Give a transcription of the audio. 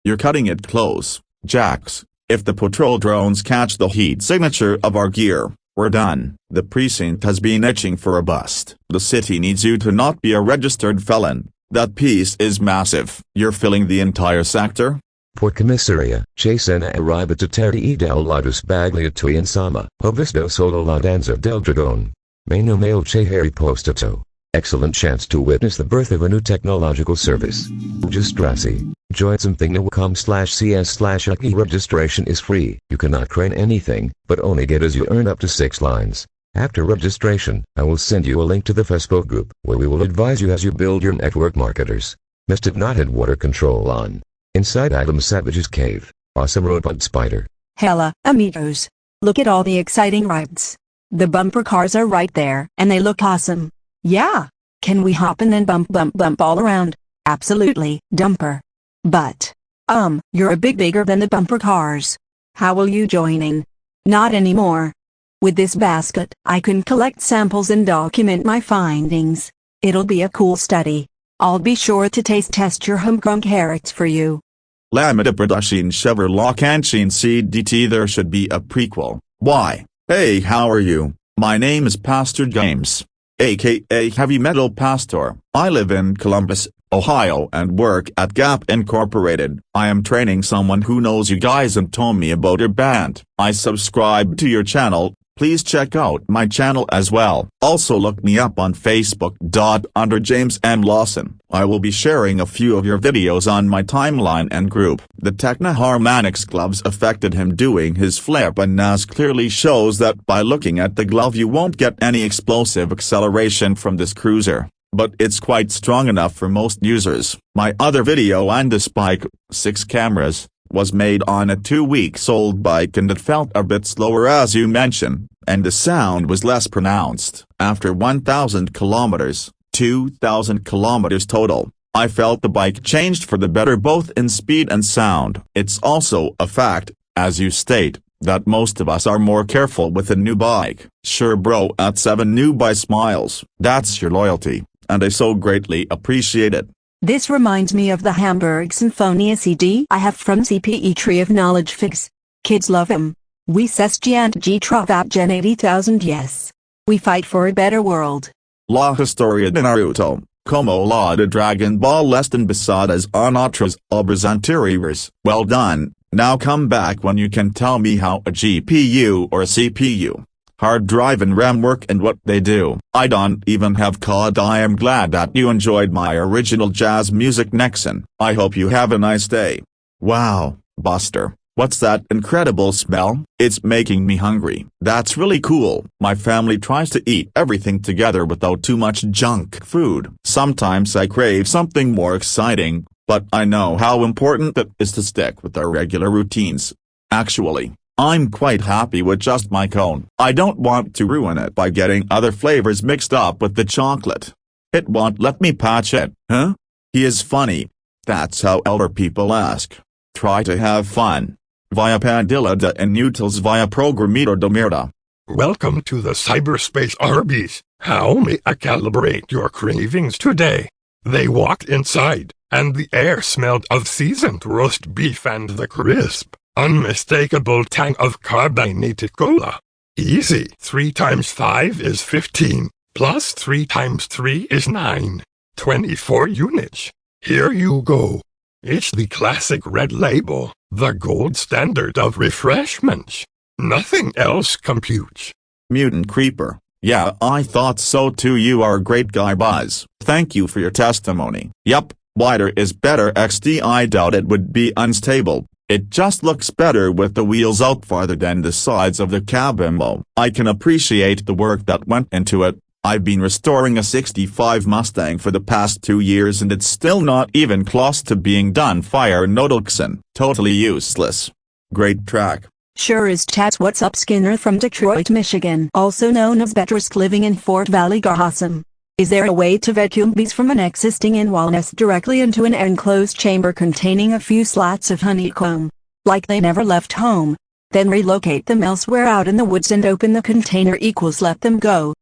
You're cutting it close, Jax. If the patrol drones catch the heat signature of our gear, we're done. The precinct has been itching for a bust. The city needs you to not be a registered felon. That piece is massive. You're filling the entire sector? Port Commissaria, Jason arriva to terri del latus bagliato insama, ho visto solo la danza del dragone. Meno male che hai postato. Excellent chance to witness the birth of a new technological service. Registrasi. Join something.com/cs/aki. Registration is free. You cannot crane anything, but only get as you earn up to 6 lines. After registration, I will send you a link to the Facebook group, where we will advise you as you build your network marketers. Must have not had water control on. Inside Adam Savage's cave. Awesome robot spider. Hella, amigos. Look at all the exciting rides. The bumper cars are right there, and they look awesome. Yeah. Can we hop in and bump all around? Absolutely, dumper. But, you're a bit bigger than the bumper cars. How will you join in? Not anymore. With this basket, I can collect samples and document my findings. It'll be a cool study. I'll be sure to taste test your homegrown carrots for you. Lamada Production Cheverlocanchin CDT. There should be a prequel. Why? Hey, how are you? My name is Pastor James, aka Heavy Metal Pastor. I live in Columbus, Ohio and work at Gap Incorporated. I am training someone who knows you guys and told me about your band. I subscribe to your channel. Please check out my channel as well. Also look me up on Facebook. Under James M. Lawson. I will be sharing a few of your videos on my timeline and group. The Tecna Harmonix gloves affected him doing his flip, and Nas clearly shows that by looking at the glove you won't get any explosive acceleration from this cruiser, but it's quite strong enough for most users. My other video on the Spike 6 cameras was made on a 2-week-old bike, and it felt a bit slower as you mentioned, and the sound was less pronounced. After 1,000 kilometers, 2,000 kilometers total, I felt the bike changed for the better both in speed and sound. It's also a fact, as you state, that most of us are more careful with a new bike. Sure bro, at 7 new by smiles. That's your loyalty, and I so greatly appreciate it. This reminds me of the Hamburg Sinfonia CD I have from CPE Tree of Knowledge Fix. Kids love him. We sesgiant G Travap Gen 80,000 yes. We fight for a better world. La historia de Naruto, como la de Dragon Ball leston basadas en otras obras anteriores. Well done. Now come back when you can tell me how a GPU or a CPU, hard drive and RAM work and what they do. I don't even have COD. I am glad that you enjoyed my original jazz music Nexon. I hope you have a nice day. Wow, Buster, what's that incredible smell? It's making me hungry. That's really cool. My family tries to eat everything together without too much junk food. Sometimes I crave something more exciting, but I know how important it is to stick with our regular routines. Actually, I'm quite happy with just my cone. I don't want to ruin it by getting other flavors mixed up with the chocolate. It won't let me patch it, huh? He is funny. That's how elder people ask. Try to have fun. Via Padilla de Inutils via Programmito de Mierda. Welcome to the cyberspace Arby's. How may I calibrate your cravings today? They walked inside, and the air smelled of seasoned roast beef and the crisp, unmistakable tang of carbonated cola. Easy. 3 times 5 is 15, plus 3 times 3 is 9. 24 units. Here you go. It's the classic red label, the gold standard of refreshments. Nothing else computes. Mutant Creeper. Yeah, I thought so too. You are a great guy, Buzz. Thank you for your testimony. Yup, wider is better XD. I doubt it would be unstable. It just looks better with the wheels out farther than the sides of the cabin. I can appreciate the work that went into it. I've been restoring a 65 Mustang for the past 2 years and it's still not even close to being done. Fire noedolekciN. Totally useless. Great track. Sure is. Chats. What's up, Skinner from Detroit, Michigan, also known as Betrisk, living in Fort Valley. Awesome. Is there a way to vacuum bees from an existing in-wall nest directly into an enclosed chamber containing a few slats of honeycomb, like they never left home? Then relocate them elsewhere out in the woods and open the container equals let them go.